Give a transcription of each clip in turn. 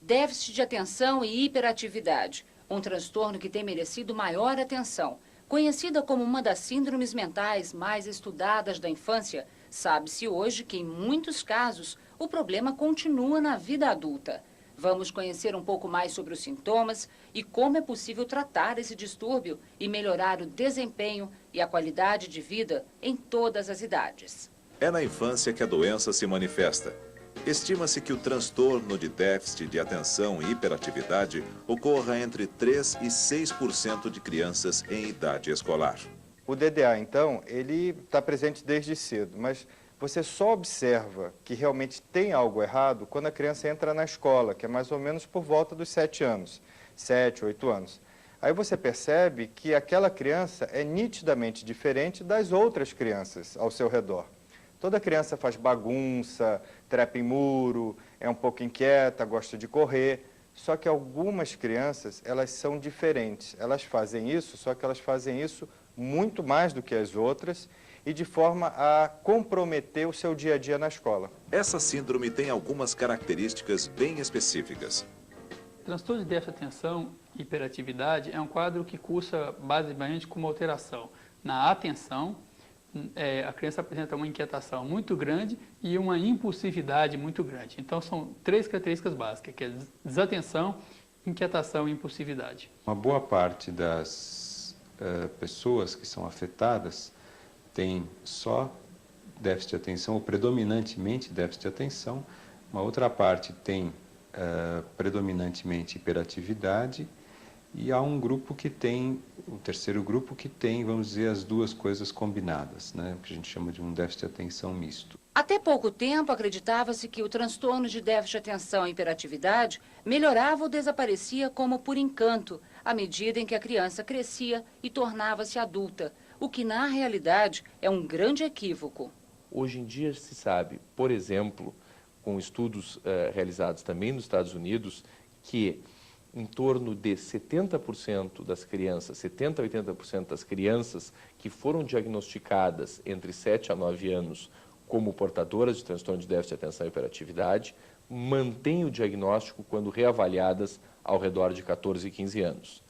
Déficit de atenção e hiperatividade, um transtorno que tem merecido maior atenção. Conhecida como uma das síndromes mentais mais estudadas da infância, sabe-se hoje que, em muitos casos, o problema continua na vida adulta. Vamos conhecer um pouco mais sobre os sintomas e como é possível tratar esse distúrbio e melhorar o desempenho e a qualidade de vida em todas as idades. É na infância que a doença se manifesta. Estima-se que o transtorno de déficit de atenção e hiperatividade ocorra entre 3 e 6% de crianças em idade escolar. O DDA, então, ele está presente desde cedo, mas você só observa que realmente tem algo errado quando a criança entra na escola, que é mais ou menos por volta dos 7 anos, 7, 8 anos. Aí você percebe que aquela criança é nitidamente diferente das outras crianças ao seu redor. Toda criança faz bagunça, trepa em muro, é um pouco inquieta, gosta de correr. Só que algumas crianças, elas são diferentes. Elas fazem isso, só que elas fazem isso muito mais do que as outras e de forma a comprometer o seu dia a dia na escola. Essa síndrome tem algumas características bem específicas. O transtorno de déficit de atenção e hiperatividade é um quadro que cursa basicamente com uma alteração na atenção. A criança apresenta uma inquietação muito grande e uma impulsividade muito grande. Então, são 3 características básicas, que é desatenção, inquietação e impulsividade. Uma boa parte das pessoas que são afetadas tem só déficit de atenção, ou predominantemente déficit de atenção. Uma outra parte tem predominantemente hiperatividade. E há um grupo que tem, o terceiro grupo que tem, vamos dizer, as duas coisas combinadas, né? O que a gente chama de um déficit de atenção misto. Até pouco tempo, acreditava-se que o transtorno de déficit de atenção e hiperatividade melhorava ou desaparecia como por encanto, à medida em que a criança crescia e tornava-se adulta, o que, na realidade, é um grande equívoco. Hoje em dia se sabe, por exemplo, com estudos realizados também nos Estados Unidos, que em torno de 70% das crianças, 70% a 80% das crianças que foram diagnosticadas entre 7 a 9 anos como portadoras de transtorno de déficit de atenção e hiperatividade, mantêm o diagnóstico quando reavaliadas ao redor de 14 e 15 anos.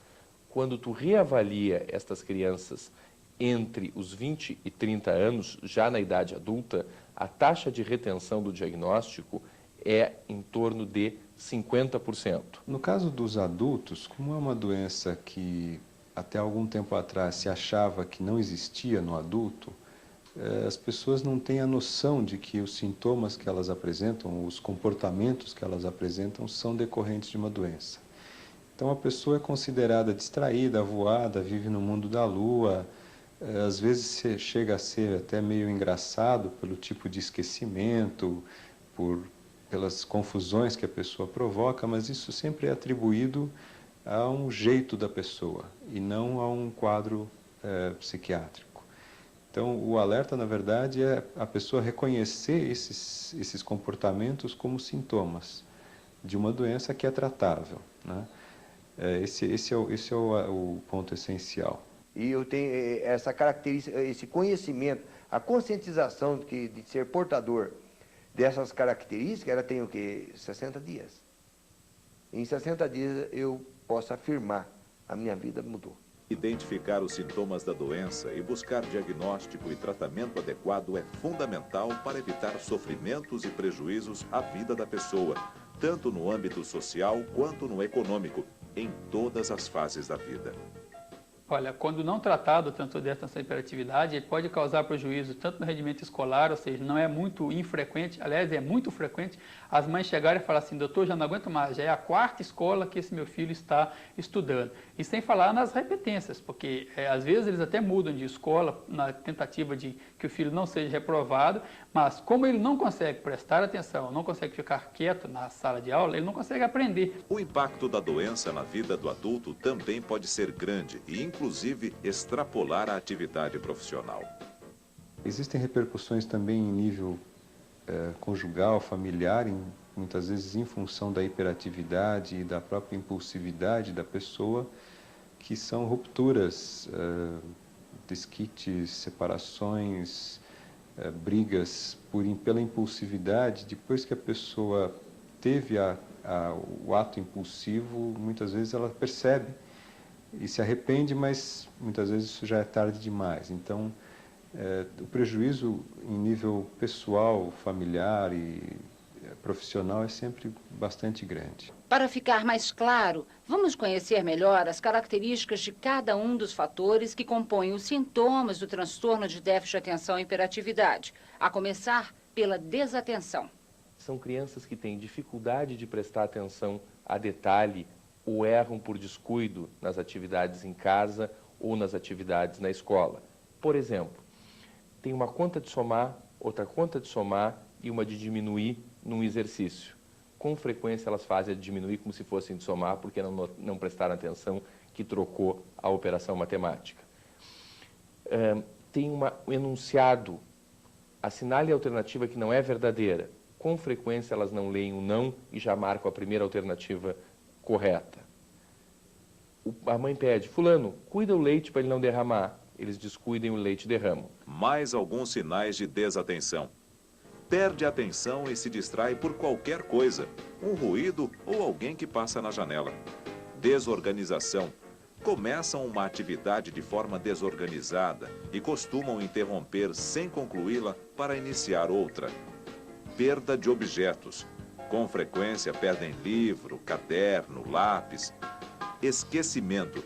Quando tu reavalia estas crianças entre os 20 e 30 anos, já na idade adulta, a taxa de retenção do diagnóstico é em torno de 50%. No caso dos adultos, como é uma doença que até algum tempo atrás se achava que não existia no adulto, as pessoas não têm a noção de que os sintomas que elas apresentam, os comportamentos que elas apresentam, são decorrentes de uma doença. Então a pessoa é considerada distraída, avoada, vive no mundo da lua, às vezes chega a ser até meio engraçado pelo tipo de esquecimento, pelas confusões que a pessoa provoca, mas isso sempre é atribuído a um jeito da pessoa e não a um quadro psiquiátrico. Então, o alerta, na verdade, é a pessoa reconhecer esses comportamentos como sintomas de uma doença que é tratável, né? Esse é o ponto essencial. E eu tenho essa característica, esse conhecimento, a conscientização de ser portador dessas características, ela tem o quê? 60 dias. Em 60 dias eu posso afirmar, a minha vida mudou. Identificar os sintomas da doença e buscar diagnóstico e tratamento adequado é fundamental para evitar sofrimentos e prejuízos à vida da pessoa, tanto no âmbito social quanto no econômico, em todas as fases da vida. Olha, quando não tratado o transtorno de atenção e hiperatividade, ele pode causar prejuízo tanto no rendimento escolar, ou seja, não é muito infrequente, aliás, é muito frequente as mães chegarem e falar assim: doutor, já não aguento mais, já é a 4ª escola que esse meu filho está estudando. E sem falar nas repetências, porque às vezes eles até mudam de escola na tentativa de que o filho não seja reprovado, mas como ele não consegue prestar atenção, não consegue ficar quieto na sala de aula, ele não consegue aprender. O impacto da doença na vida do adulto também pode ser grande e, inclusive, extrapolar a atividade profissional. Existem repercussões também em nível conjugal, familiar, muitas vezes em função da hiperatividade e da própria impulsividade da pessoa, que são rupturas, desquites, separações, brigas pela impulsividade, depois que a pessoa teve a o ato impulsivo, muitas vezes ela percebe e se arrepende, mas muitas vezes isso já é tarde demais. Então, o prejuízo em nível pessoal, familiar e profissional é sempre bastante grande. Para ficar mais claro, vamos conhecer melhor as características de cada um dos fatores que compõem os sintomas do transtorno de déficit de atenção e hiperatividade, a começar pela desatenção. São crianças que têm dificuldade de prestar atenção a detalhe ou erram por descuido nas atividades em casa ou nas atividades na escola. Por exemplo, tem uma conta de somar, outra conta de somar e uma de diminuir num exercício. Com frequência elas fazem a de diminuir como se fossem de somar, porque não prestaram atenção que trocou a operação matemática. Tem um enunciado, assinale a alternativa que não é verdadeira. Com frequência elas não leem o não e já marcam a primeira alternativa correta. A mãe pede, fulano, cuida o leite para ele não derramar. Eles descuidem, o leite derramam. Mais alguns sinais de desatenção. Perde a atenção e se distrai por qualquer coisa, um ruído ou alguém que passa na janela. Desorganização. Começam uma atividade de forma desorganizada e costumam interromper sem concluí-la para iniciar outra. Perda de objetos. Com frequência perdem livro, caderno, lápis. Esquecimento.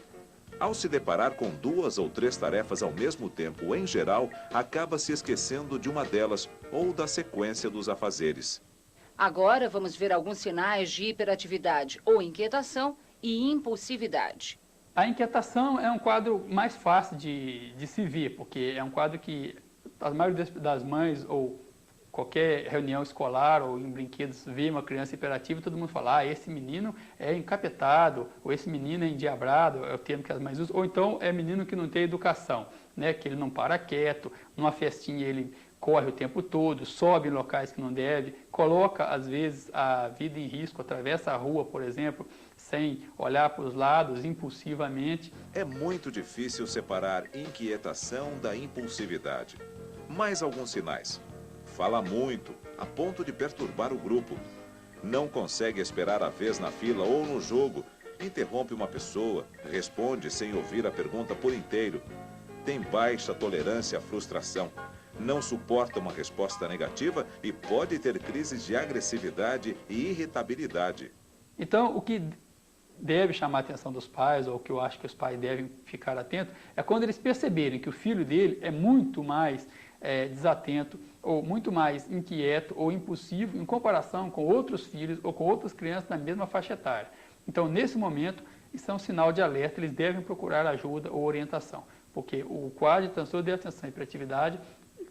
Ao se deparar com 2 ou 3 tarefas ao mesmo tempo, em geral, acaba se esquecendo de uma delas ou da sequência dos afazeres. Agora vamos ver alguns sinais de hiperatividade ou inquietação e impulsividade. A inquietação é um quadro mais fácil de se ver, porque é um quadro que a maioria das mães ou qualquer reunião escolar ou em brinquedos vê uma criança hiperativa e todo mundo fala, esse menino é encapetado, ou esse menino é endiabrado, é o termo que as mães usam, ou então é menino que não tem educação, né, que ele não para quieto, numa festinha ele corre o tempo todo, sobe em locais que não deve, coloca às vezes a vida em risco, atravessa a rua, por exemplo, sem olhar para os lados, impulsivamente. É muito difícil separar inquietação da impulsividade. Mais alguns sinais. Fala muito, a ponto de perturbar o grupo. Não consegue esperar a vez na fila ou no jogo. Interrompe uma pessoa, responde sem ouvir a pergunta por inteiro. Tem baixa tolerância à frustração. Não suporta uma resposta negativa e pode ter crises de agressividade e irritabilidade. Então, o que deve chamar a atenção dos pais, ou o que eu acho que os pais devem ficar atentos, é quando eles perceberem que o filho dele é muito mais desatento, ou muito mais inquieto ou impulsivo em comparação com outros filhos ou com outras crianças na mesma faixa etária. Então, nesse momento, isso é um sinal de alerta, eles devem procurar ajuda ou orientação, porque o quadro de transtorno de atenção e hiperatividade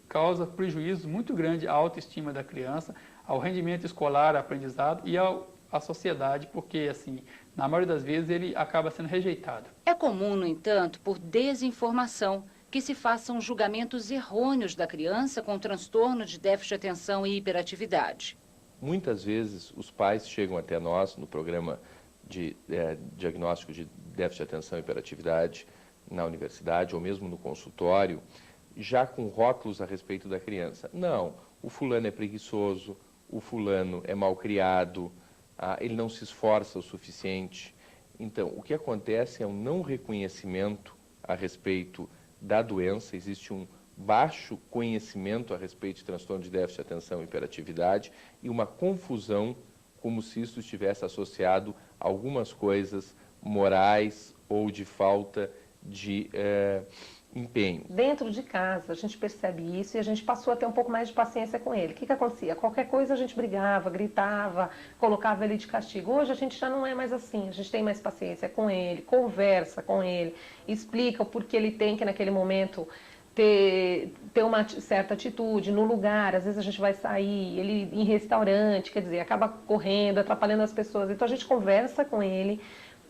causa prejuízos muito grandes à autoestima da criança, ao rendimento escolar, aprendizado e à sociedade, porque, assim, na maioria das vezes, ele acaba sendo rejeitado. É comum, no entanto, por desinformação, que se façam julgamentos errôneos da criança com transtorno de déficit de atenção e hiperatividade. Muitas vezes os pais chegam até nós no programa de diagnóstico de déficit de atenção e hiperatividade na universidade ou mesmo no consultório, já com rótulos a respeito da criança. Não, o fulano é preguiçoso, o fulano é malcriado, ele não se esforça o suficiente. Então, o que acontece é um não reconhecimento a respeito da doença, existe um baixo conhecimento a respeito de transtorno de déficit de atenção e hiperatividade e uma confusão como se isso estivesse associado a algumas coisas morais ou de falta de empenho. Dentro de casa, a gente percebe isso e a gente passou a ter um pouco mais de paciência com ele. O que acontecia? Qualquer coisa a gente brigava, gritava, colocava ele de castigo. Hoje a gente já não é mais assim, a gente tem mais paciência com ele, conversa com ele, explica o porquê ele tem que naquele momento ter uma certa atitude no lugar. Às vezes a gente vai sair, ele em restaurante, quer dizer, acaba correndo, atrapalhando as pessoas. Então a gente conversa com ele,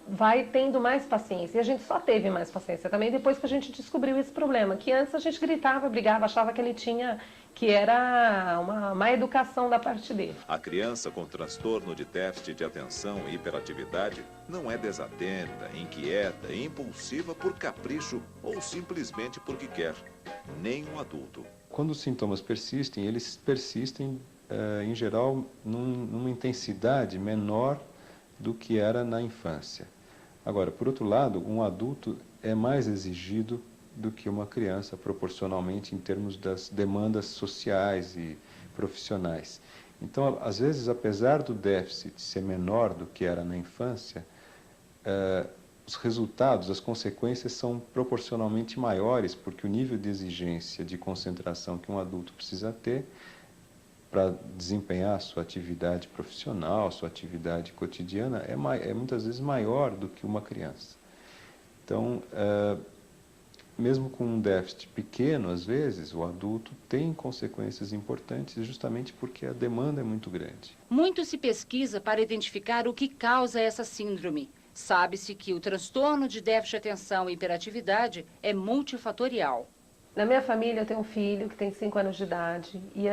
vai tendo mais paciência. E a gente só teve mais paciência também depois que a gente descobriu esse problema, que antes a gente gritava, brigava, achava que ele tinha, que era uma má educação da parte dele. A criança com transtorno de déficit de atenção e hiperatividade não é desatenta, inquieta e impulsiva por capricho ou simplesmente porque quer, nem um adulto. Quando os sintomas persistem, eles persistem, em geral, numa intensidade menor do que era na infância. Agora, por outro lado, um adulto é mais exigido do que uma criança, proporcionalmente, em termos das demandas sociais e profissionais. Então, às vezes, apesar do déficit ser menor do que era na infância, os resultados, as consequências são proporcionalmente maiores, porque o nível de exigência de concentração que um adulto precisa ter para desempenhar sua atividade profissional, sua atividade cotidiana, é muitas vezes maior do que uma criança. Então, mesmo com um déficit pequeno, às vezes, o adulto tem consequências importantes justamente porque a demanda é muito grande. Muito se pesquisa para identificar o que causa essa síndrome. Sabe-se que o transtorno de déficit de atenção e hiperatividade é multifatorial. Na minha família eu tenho um filho que tem 5 anos de idade e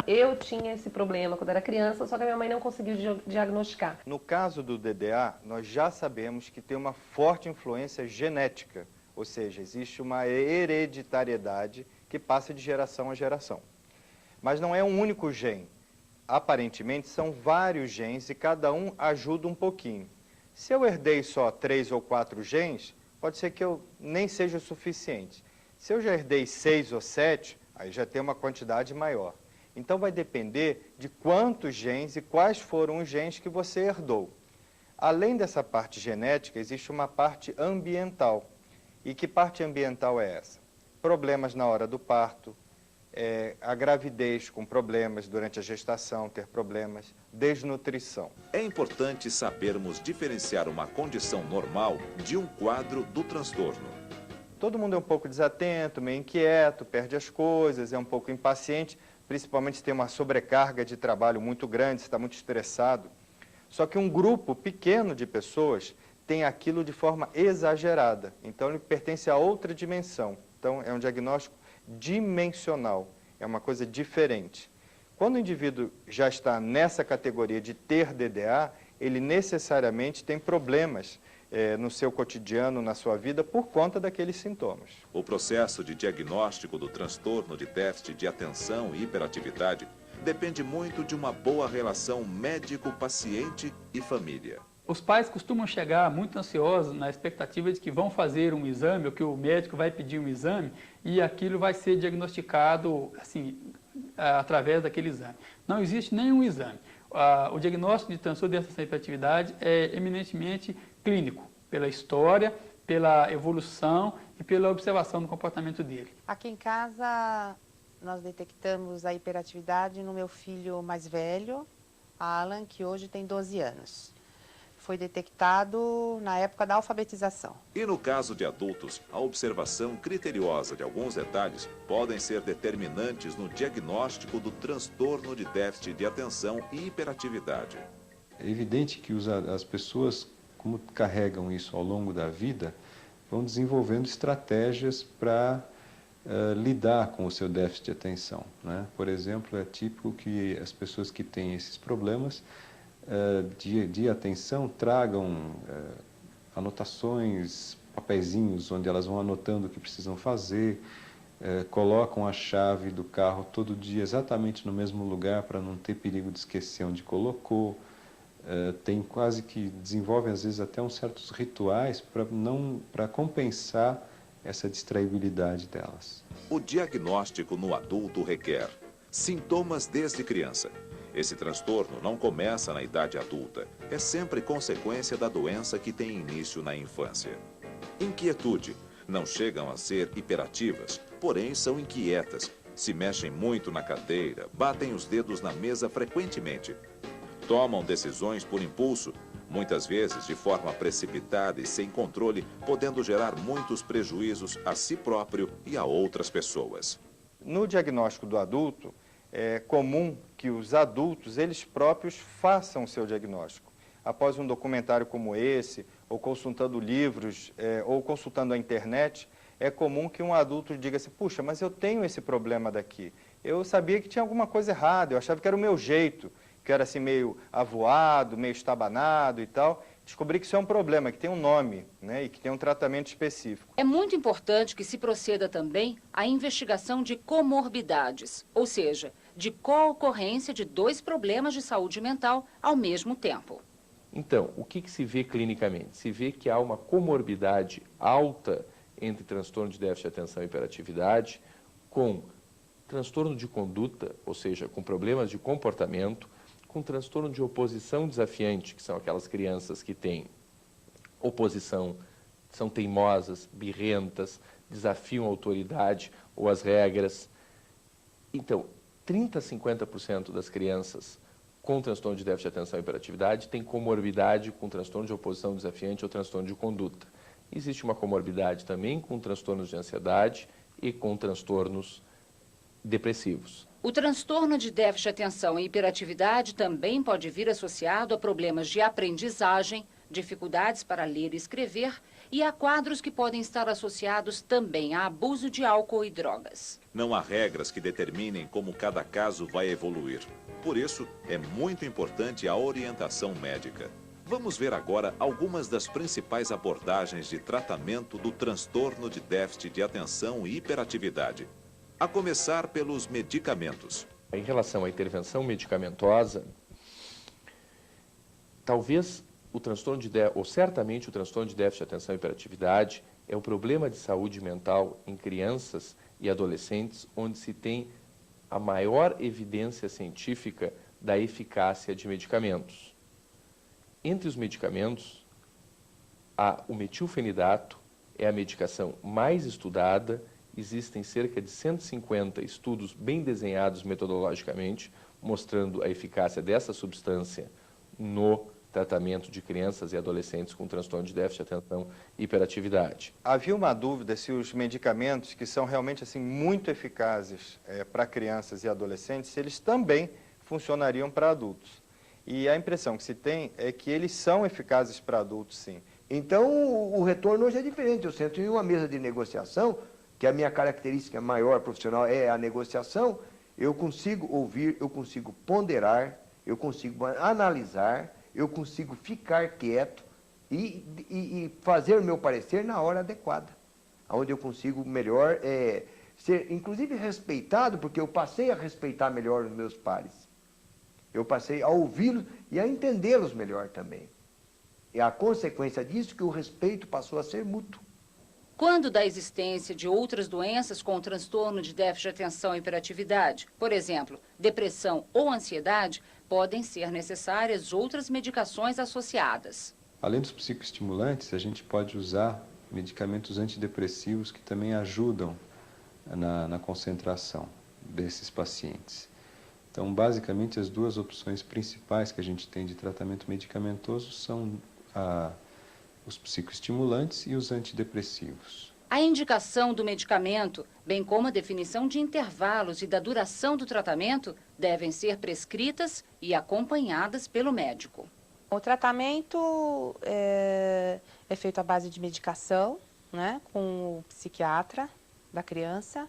eu tinha esse problema quando era criança, só que a minha mãe não conseguiu diagnosticar. No caso do DDA, nós já sabemos que tem uma forte influência genética, ou seja, existe uma hereditariedade que passa de geração a geração. Mas não é um único gene. Aparentemente são vários genes e cada um ajuda um pouquinho. Se eu herdei só 3 ou 4 genes, pode ser que eu nem seja o suficiente. Se eu já herdei 6 ou 7, aí já tem uma quantidade maior. Então vai depender de quantos genes e quais foram os genes que você herdou. Além dessa parte genética, existe uma parte ambiental. E que parte ambiental é essa? Problemas na hora do parto, a gravidez com problemas durante a gestação, ter problemas, desnutrição. É importante sabermos diferenciar uma condição normal de um quadro do transtorno. Todo mundo é um pouco desatento, meio inquieto, perde as coisas, é um pouco impaciente, principalmente se tem uma sobrecarga de trabalho muito grande, está muito estressado. Só que um grupo pequeno de pessoas tem aquilo de forma exagerada, então ele pertence a outra dimensão. Então é um diagnóstico dimensional, é uma coisa diferente. Quando o indivíduo já está nessa categoria de ter DDA, ele necessariamente tem problemas no seu cotidiano, na sua vida, por conta daqueles sintomas. O processo de diagnóstico do transtorno de déficit de atenção e hiperatividade depende muito de uma boa relação médico-paciente e família. Os pais costumam chegar muito ansiosos na expectativa de que vão fazer um exame, ou que o médico vai pedir um exame, e aquilo vai ser diagnosticado assim, através daquele exame. Não existe nenhum exame. O diagnóstico de transtorno de atenção e hiperatividade é eminentemente clínico, pela história, pela evolução e pela observação do comportamento dele. Aqui em casa, nós detectamos a hiperatividade no meu filho mais velho, Alan, que hoje tem 12 anos. Foi detectado na época da alfabetização. E no caso de adultos, a observação criteriosa de alguns detalhes podem ser determinantes no diagnóstico do transtorno de déficit de atenção e hiperatividade. É evidente que as pessoas, como carregam isso ao longo da vida, vão desenvolvendo estratégias para lidar com o seu déficit de atenção, né? Por exemplo, é típico que as pessoas que têm esses problemas de atenção tragam anotações, papeizinhos onde elas vão anotando o que precisam fazer, colocam a chave do carro todo dia exatamente no mesmo lugar para não ter perigo de esquecer onde colocou, tem quase que desenvolvem às vezes até uns certos rituais para compensar essa distraibilidade delas. O diagnóstico no adulto requer sintomas desde criança. Esse transtorno não começa na idade adulta, é sempre consequência da doença que tem início na infância. Inquietude. Não chegam a ser hiperativas, porém são inquietas. Se mexem muito na cadeira, batem os dedos na mesa frequentemente. Tomam decisões por impulso, muitas vezes de forma precipitada e sem controle, podendo gerar muitos prejuízos a si próprio e a outras pessoas. No diagnóstico do adulto, é comum que os adultos, eles próprios, façam o seu diagnóstico. Após um documentário como esse, ou consultando livros, ou consultando a internet, é comum que um adulto diga assim, puxa, mas eu tenho esse problema daqui. Eu sabia que tinha alguma coisa errada, eu achava que era o meu jeito, que era assim meio avoado, meio estabanado e tal. Descobri que isso é um problema, que tem um nome, né, e que tem um tratamento específico. É muito importante que se proceda também à investigação de comorbidades, ou seja, de co-ocorrência de 2 problemas de saúde mental ao mesmo tempo. Então, o que se vê clinicamente? Se vê que há uma comorbidade alta entre transtorno de déficit de atenção e hiperatividade, com transtorno de conduta, ou seja, com problemas de comportamento, com transtorno de oposição desafiante, que são aquelas crianças que têm oposição, são teimosas, birrentas, desafiam a autoridade ou as regras. Então, 30% a 50% das crianças com transtorno de déficit de atenção e hiperatividade têm comorbidade com transtorno de oposição desafiante ou transtorno de conduta. Existe uma comorbidade também com transtornos de ansiedade e com transtornos depressivos. O transtorno de déficit de atenção e hiperatividade também pode vir associado a problemas de aprendizagem, dificuldades para ler e escrever e a quadros que podem estar associados também a abuso de álcool e drogas. Não há regras que determinem como cada caso vai evoluir. Por isso, é muito importante a orientação médica. Vamos ver agora algumas das principais abordagens de tratamento do transtorno de déficit de atenção e hiperatividade. A começar pelos medicamentos. Em relação à intervenção medicamentosa, talvez certamente o transtorno de déficit de atenção e hiperatividade é o problema de saúde mental em crianças e adolescentes onde se tem a maior evidência científica da eficácia de medicamentos. Entre os medicamentos, o metilfenidato é a medicação mais estudada. Existem cerca de 150 estudos bem desenhados metodologicamente, mostrando a eficácia dessa substância no tratamento de crianças e adolescentes com transtorno de déficit de atenção e hiperatividade. Havia uma dúvida se os medicamentos que são realmente assim, muito eficazes para crianças e adolescentes, se eles também funcionariam para adultos. E a impressão que se tem é que eles são eficazes para adultos, sim. Então, o retorno hoje é diferente. Eu sento em uma mesa de negociação, que a minha característica maior profissional é a negociação, eu consigo ouvir, eu consigo ponderar, eu consigo analisar, eu consigo ficar quieto e fazer o meu parecer na hora adequada, onde eu consigo melhor ser, inclusive, respeitado, porque eu passei a respeitar melhor os meus pares. Eu passei a ouvi-los e a entendê-los melhor também. E a consequência disso é que o respeito passou a ser mútuo. Quando da existência de outras doenças com transtorno de déficit de atenção e hiperatividade, por exemplo, depressão ou ansiedade, podem ser necessárias outras medicações associadas. Além dos psicoestimulantes, a gente pode usar medicamentos antidepressivos que também ajudam na concentração desses pacientes. Então, basicamente, as duas opções principais que a gente tem de tratamento medicamentoso são os psicoestimulantes e os antidepressivos. A indicação do medicamento, bem como a definição de intervalos e da duração do tratamento, devem ser prescritas e acompanhadas pelo médico. O tratamento é feito à base de medicação, né, com o psiquiatra da criança,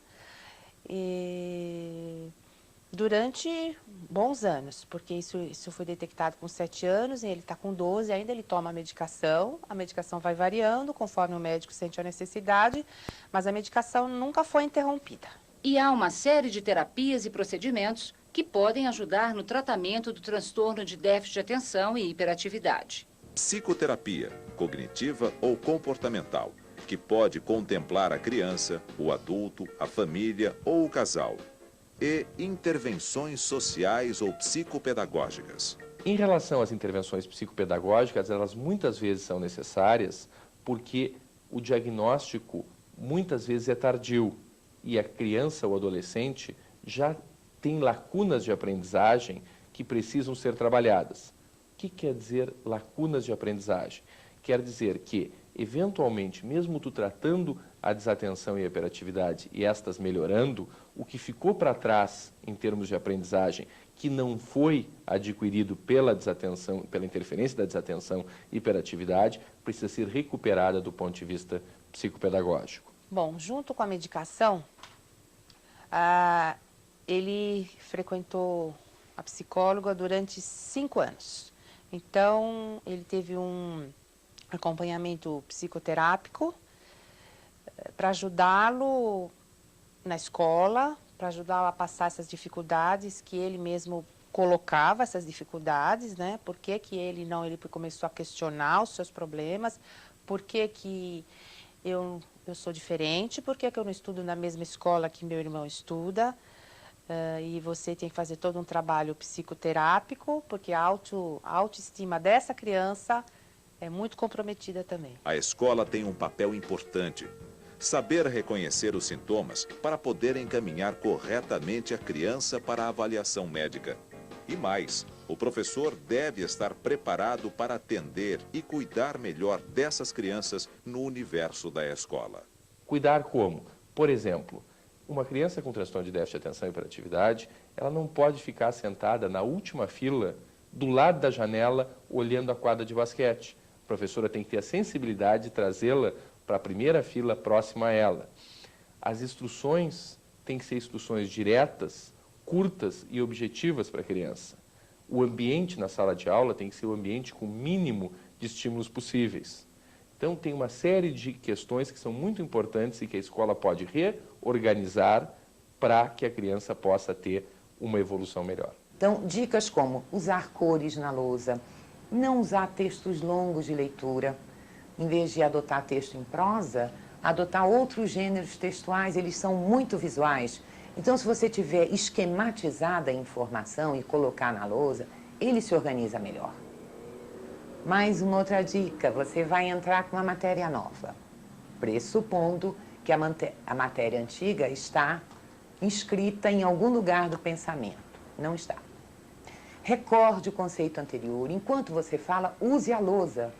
e durante bons anos, porque isso foi detectado com 7 anos, e ele está com 12, ainda ele toma a medicação vai variando conforme o médico sente a necessidade, mas a medicação nunca foi interrompida. E há uma série de terapias e procedimentos que podem ajudar no tratamento do transtorno de déficit de atenção e hiperatividade. Psicoterapia, cognitiva ou comportamental, que pode contemplar a criança, o adulto, a família ou o casal. E intervenções sociais ou psicopedagógicas. Em relação às intervenções psicopedagógicas, elas muitas vezes são necessárias porque o diagnóstico muitas vezes é tardio e a criança ou adolescente já tem lacunas de aprendizagem que precisam ser trabalhadas. O que quer dizer lacunas de aprendizagem? Quer dizer que, eventualmente, mesmo tu tratando a desatenção e a hiperatividade e estas melhorando, o que ficou para trás em termos de aprendizagem, que não foi adquirido pela desatenção, pela interferência da desatenção e hiperatividade, precisa ser recuperada do ponto de vista psicopedagógico. Bom, junto com a medicação, ele frequentou a psicóloga durante 5 anos. Então, ele teve um acompanhamento psicoterápico para ajudá-lo na escola, para ajudá-lo a passar essas dificuldades que ele mesmo colocava, essas dificuldades, né? Por que que ele começou a questionar os seus problemas, por que eu sou diferente, por que eu não estudo na mesma escola que meu irmão estuda, e você tem que fazer todo um trabalho psicoterápico, porque a autoestima dessa criança é muito comprometida também. A escola tem um papel importante. Saber reconhecer os sintomas para poder encaminhar corretamente a criança para a avaliação médica. E mais, o professor deve estar preparado para atender e cuidar melhor dessas crianças no universo da escola. Cuidar como? Por exemplo, uma criança com transtorno de déficit de atenção e hiperatividade, ela não pode ficar sentada na última fila, do lado da janela, olhando a quadra de basquete. A professora tem que ter a sensibilidade de trazê-la para a primeira fila próxima a ela. As instruções têm que ser instruções diretas, curtas e objetivas para a criança. O ambiente na sala de aula tem que ser um ambiente com o mínimo de estímulos possíveis. Então, tem uma série de questões que são muito importantes e que a escola pode reorganizar para que a criança possa ter uma evolução melhor. Então, dicas como usar cores na lousa, não usar textos longos de leitura. Em vez de adotar texto em prosa, adotar outros gêneros textuais, eles são muito visuais. Então, se você tiver esquematizada a informação e colocar na lousa, ele se organiza melhor. Mais uma outra dica, você vai entrar com uma matéria nova, pressupondo que a matéria antiga está inscrita em algum lugar do pensamento. Não está. Recorde o conceito anterior. Enquanto você fala, use a lousa.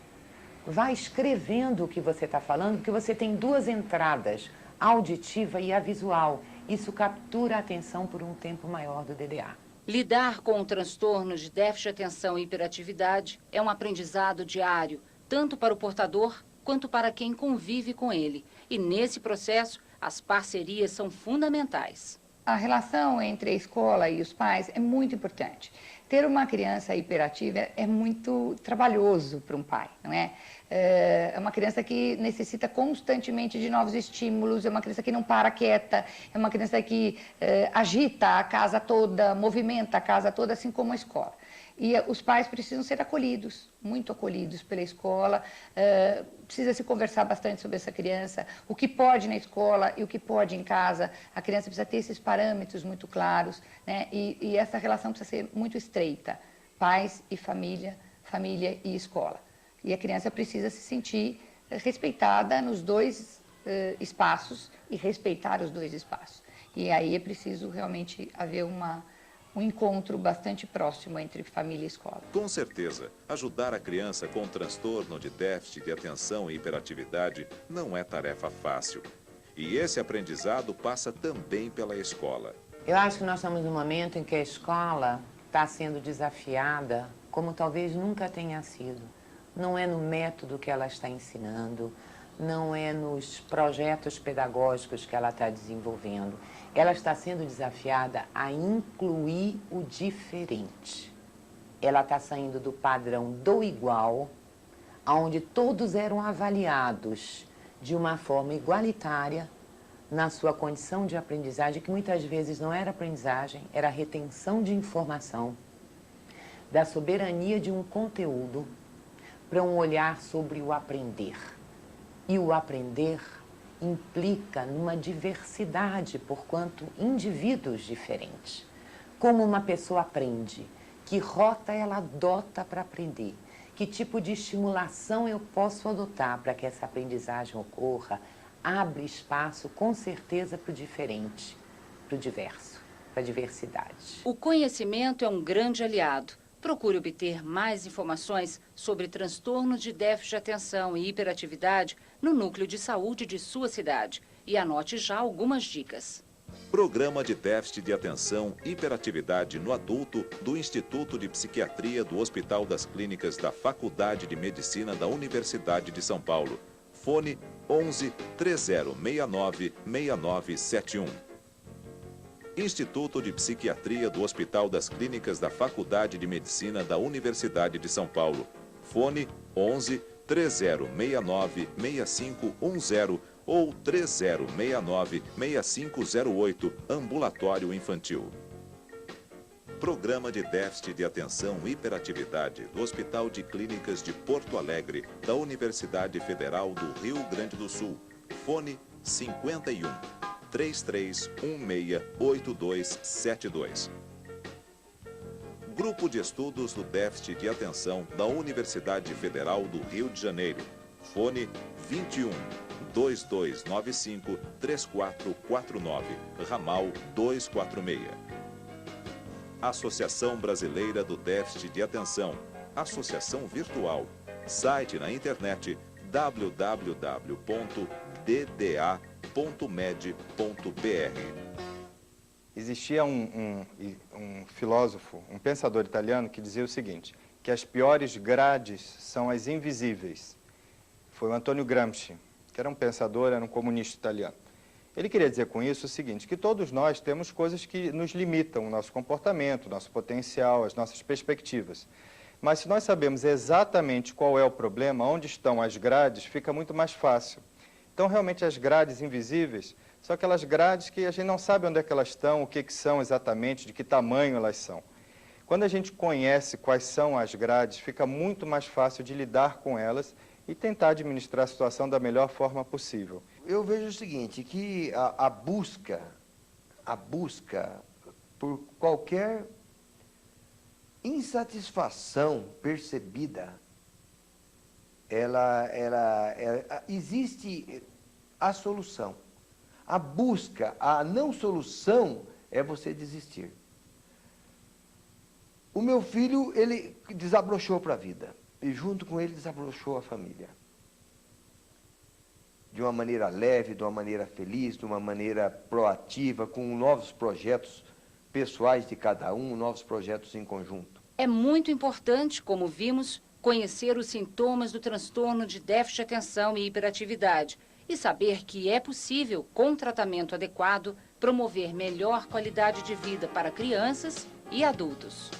Vá escrevendo o que você está falando, porque você tem duas entradas, a auditiva e a visual. Isso captura a atenção por um tempo maior do DDA. Lidar com o transtorno de déficit de atenção e hiperatividade é um aprendizado diário, tanto para o portador quanto para quem convive com ele. E nesse processo, as parcerias são fundamentais. A relação entre a escola e os pais é muito importante. Ter uma criança hiperativa é muito trabalhoso para um pai, não é? É uma criança que necessita constantemente de novos estímulos, é uma criança que não para quieta, é uma criança que agita a casa toda, movimenta a casa toda, assim como a escola. E os pais precisam ser acolhidos, muito acolhidos pela escola, precisa se conversar bastante sobre essa criança, o que pode na escola e o que pode em casa. A criança precisa ter esses parâmetros muito claros, né? E essa relação precisa ser muito estreita, pais e família, família e escola. E a criança precisa se sentir respeitada nos dois espaços e respeitar os dois espaços. E aí é preciso realmente haver um encontro bastante próximo entre família e escola. Com certeza, ajudar a criança com transtorno de déficit de atenção e hiperatividade não é tarefa fácil. E esse aprendizado passa também pela escola. Eu acho que nós estamos num momento em que a escola está sendo desafiada como talvez nunca tenha sido. Não é no método que ela está ensinando, não é nos projetos pedagógicos que ela está desenvolvendo. Ela está sendo desafiada a incluir o diferente. Ela está saindo do padrão do igual, onde todos eram avaliados de uma forma igualitária na sua condição de aprendizagem, que muitas vezes não era aprendizagem, era retenção de informação, da soberania de um conteúdo para um olhar sobre o aprender. E o aprender implica numa diversidade, porquanto indivíduos diferentes. Como uma pessoa aprende, que rota ela adota para aprender, que tipo de estimulação eu posso adotar para que essa aprendizagem ocorra, abre espaço com certeza para o diferente, para o diverso, para a diversidade. O conhecimento é um grande aliado. Procure obter mais informações sobre transtornos de déficit de atenção e hiperatividade no núcleo de saúde de sua cidade e anote já algumas dicas. Programa de déficit de atenção e hiperatividade no adulto do Instituto de Psiquiatria do Hospital das Clínicas da Faculdade de Medicina da Universidade de São Paulo. Fone 11 3069 6971. Instituto de Psiquiatria do Hospital das Clínicas da Faculdade de Medicina da Universidade de São Paulo. Fone 11 3069 6510 ou 3069-6508, Ambulatório Infantil. Programa de Déficit de Atenção e Hiperatividade do Hospital de Clínicas de Porto Alegre, da Universidade Federal do Rio Grande do Sul. Fone 51 3316 8272. Grupo de Estudos do Déficit de Atenção da Universidade Federal do Rio de Janeiro. Fone 21 2295 3449, ramal 246. Associação Brasileira do Déficit de Atenção, Associação Virtual, site na internet www.dda.med.br. Existia um filósofo, um pensador italiano que dizia o seguinte, que as piores grades são as invisíveis. Foi o Antônio Gramsci, que era um pensador, era um comunista italiano. Ele queria dizer com isso o seguinte, que todos nós temos coisas que nos limitam, o nosso comportamento, o nosso potencial, as nossas perspectivas. Mas se nós sabemos exatamente qual é o problema, onde estão as grades, fica muito mais fácil. Então, realmente, as grades invisíveis são aquelas grades que a gente não sabe onde é que elas estão, o que são exatamente, de que tamanho elas são. Quando a gente conhece quais são as grades, fica muito mais fácil de lidar com elas e tentar administrar a situação da melhor forma possível. Eu vejo o seguinte, que a busca por qualquer insatisfação percebida, existe a solução. A busca, a não solução é você desistir. O meu filho, ele desabrochou para a vida. E junto com ele desabrochou a família. De uma maneira leve, de uma maneira feliz, de uma maneira proativa, com novos projetos pessoais de cada um, novos projetos em conjunto. É muito importante, como vimos, conhecer os sintomas do transtorno de déficit de atenção e hiperatividade e saber que é possível, com tratamento adequado, promover melhor qualidade de vida para crianças e adultos.